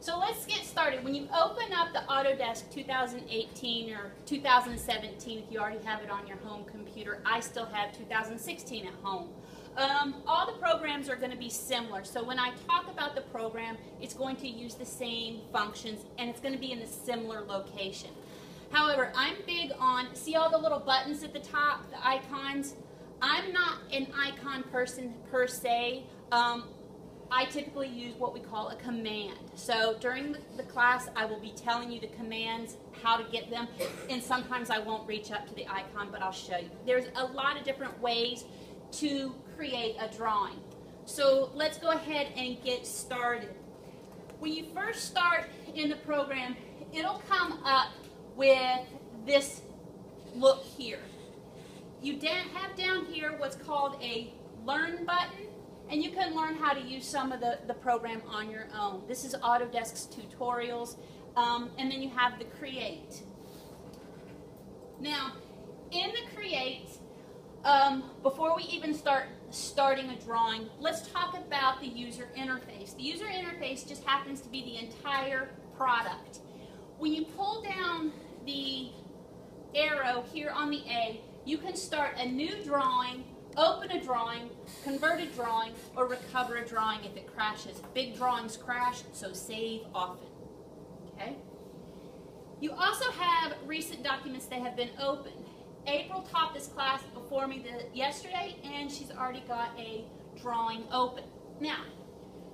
So let's get started. When you open up the Autodesk 2018 or 2017, if you already have it on your home computer, I still have 2016 at home. All the programs are going to be similar. So when I talk about the program, it's going to use the same functions and it's going to be in a similar location. However, I'm big on, see all the little buttons at the top, the icons? I'm not an icon person per se. I typically use what we call a command. So during the class, I will be telling you the commands, how to get them, and sometimes I won't reach up to the icon, but I'll show you. There's a lot of different ways to create a drawing. So let's go ahead and get started. When you first start in the program, it'll come up with this look here. You have down here what's called a Learn button, and you can learn how to use some of the program on your own. This is Autodesk's tutorials, and then you have the Create. Now, in the Create, before we even starting a drawing, let's talk about the user interface. The user interface just happens to be the entire product. When you pull down the arrow here on the A, you can start a new drawing, open a drawing, convert a drawing, or recover a drawing if it crashes. Big drawings crash, so save often. Okay? You also have recent documents that have been opened. April taught this class before me yesterday, and she's already got a drawing open. Now,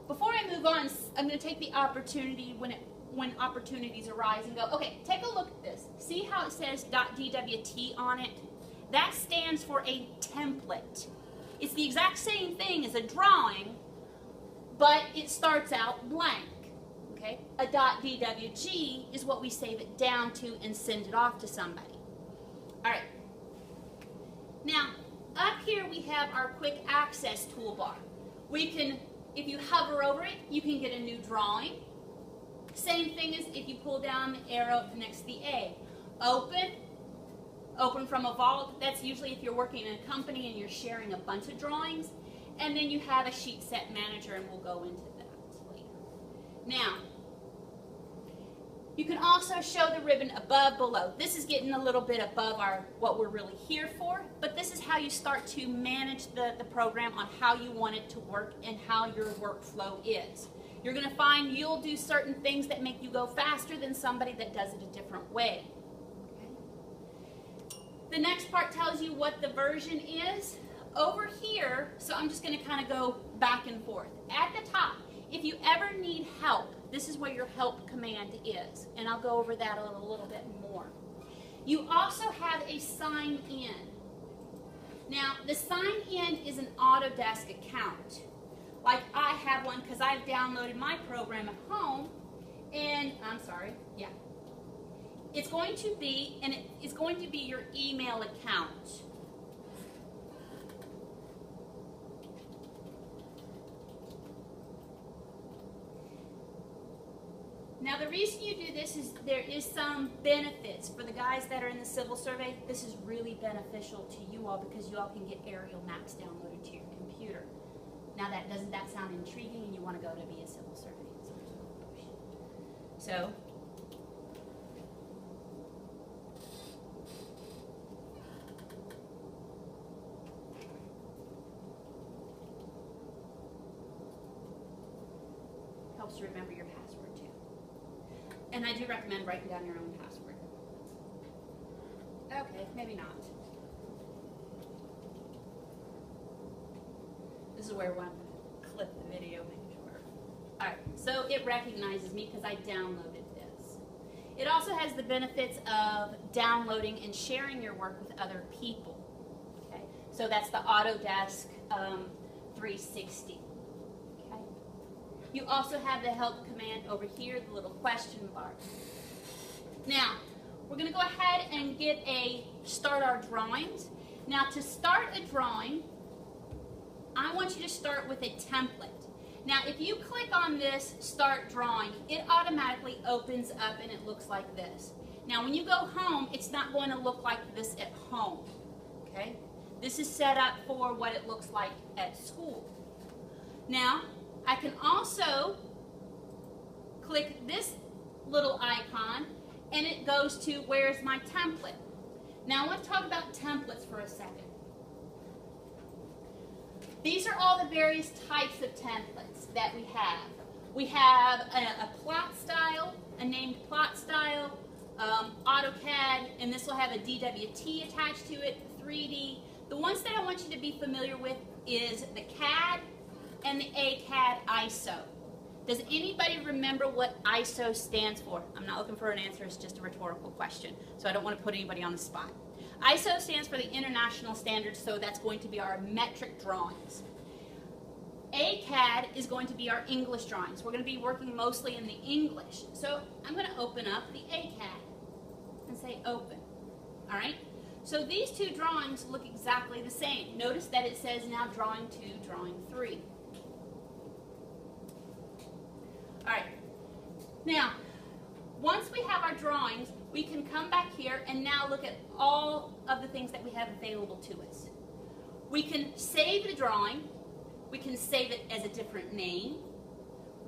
before I move on, I'm going to take the opportunity when opportunities arise and go, okay, take a look at this. See how it says .dwt on it? That stands for a template. It's the exact same thing as a drawing, but it starts out blank. Okay? A .dwg is what we save it down to and send it off to somebody. All right. Now, up here we have our quick access toolbar. We can, if you hover over it, you can get a new drawing. Same thing as if you pull down the arrow next to the A. Open from a vault. That's usually if you're working in a company and you're sharing a bunch of drawings. And then you have a sheet set manager, and we'll go into that later. Now, you can also show the ribbon above, below. This is getting a little bit above what we're really here for, but this is how you start to manage the program on how you want it to work and how your workflow is. You're going to find you'll do certain things that make you go faster than somebody that does it a different way. Okay. The next part tells you what the version is. Over here, so I'm just going to kind of go back and forth. At the top, if you ever need help, this is where your help command is, and I'll go over that a little bit more. You also have a sign in. Now, the sign in is an Autodesk account. Like I have one because I've downloaded my program at home, and it's going to be, your email account. Now, the reason you do this is there is some benefits. For the guys that are in the civil survey, this is really beneficial to you all because you all can get aerial maps downloaded to your computer. Now, doesn't that sound intriguing and you want to go to be a civil survey? So, helps to remember your password too. And I do recommend writing down your own password. Okay, maybe not. This is where I want to clip the video, make sure. Alright, so it recognizes me because I downloaded this. It also has the benefits of downloading and sharing your work with other people. Okay, so that's the Autodesk 360. Okay. You also have the help command over here, the little question bar. Now, we're going to go ahead and start our drawings. Now, to start a drawing, I want you to start with a template. Now, if you click on this Start Drawing, it automatically opens up and it looks like this. Now, when you go home, it's not going to look like this at home. Okay? This is set up for what it looks like at school. Now, I can also click this little icon, and it goes to where's my template. Now let's talk about templates for a second. These are all the various types of templates that we have. We have a plot style, a named plot style, AutoCAD, and this will have a DWT attached to it, 3D. The ones that I want you to be familiar with is the CAD and the ACAD ISO. Does anybody remember what ISO stands for? I'm not looking for an answer, it's just a rhetorical question, so I don't want to put anybody on the spot. ISO stands for the International Standards, so that's going to be our metric drawings. ACAD is going to be our English drawings. We're going to be working mostly in the English. So I'm going to open up the ACAD and say open. All right? So these two drawings look exactly the same. Notice that it says now drawing 2, drawing 3. All right. Now, once we have our drawings, we can come back here and now look at all of the things that we have available to us. We can save the drawing. We can save it as a different name.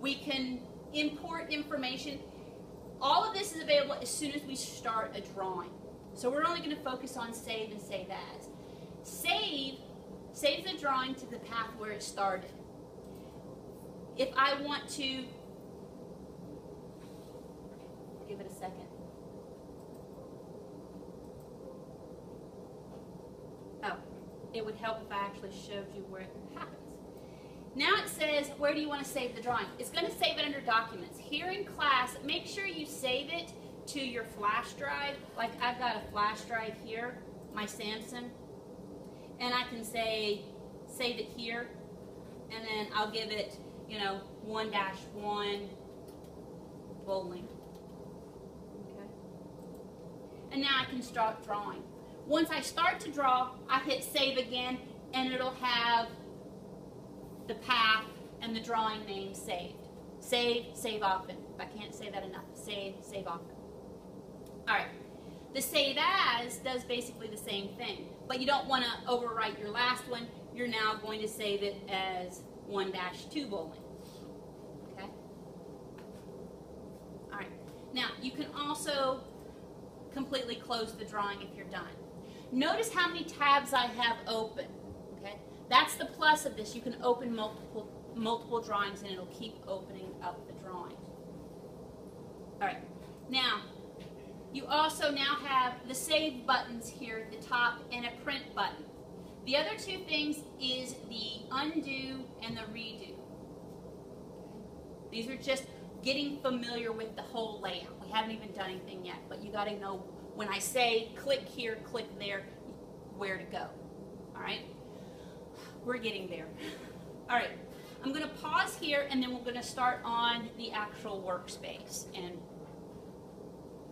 We can import information. All of this is available as soon as we start a drawing. So we're only going to focus on save and save as. Save saves the drawing to the path where it started. If I want to, give it a second. Oh, it would help if I actually showed you where it happens. Now it says, where do you want to save the drawing? It's going to save it under Documents. Here in class, make sure you save it to your flash drive. Like I've got a flash drive here, my Samsung, and I can say, save it here, and then I'll give it, 1-1 bowling. Okay. And now I can start drawing. Once I start to draw, I hit save again, and it'll have the path and the drawing name saved. Save, save often. I can't say that enough. Save, save often. All right. The save as does basically the same thing, but you don't want to overwrite your last one. You're now going to save it as 1-2 bowling. Okay? All right. Now, you can also completely close the drawing if you're done. Notice how many tabs I have open. Okay? That's the plus of this. You can open multiple drawings and it'll keep opening up the drawing. All right. Now, you also now have the save buttons here at the top and a print button. The other two things is the undo and the redo. These are just getting familiar with the whole layout. We haven't even done anything yet, but you got to know when I say click here, click there, where to go. All right? We're getting there. All right. I'm going to pause here, and then we're going to start on the actual workspace and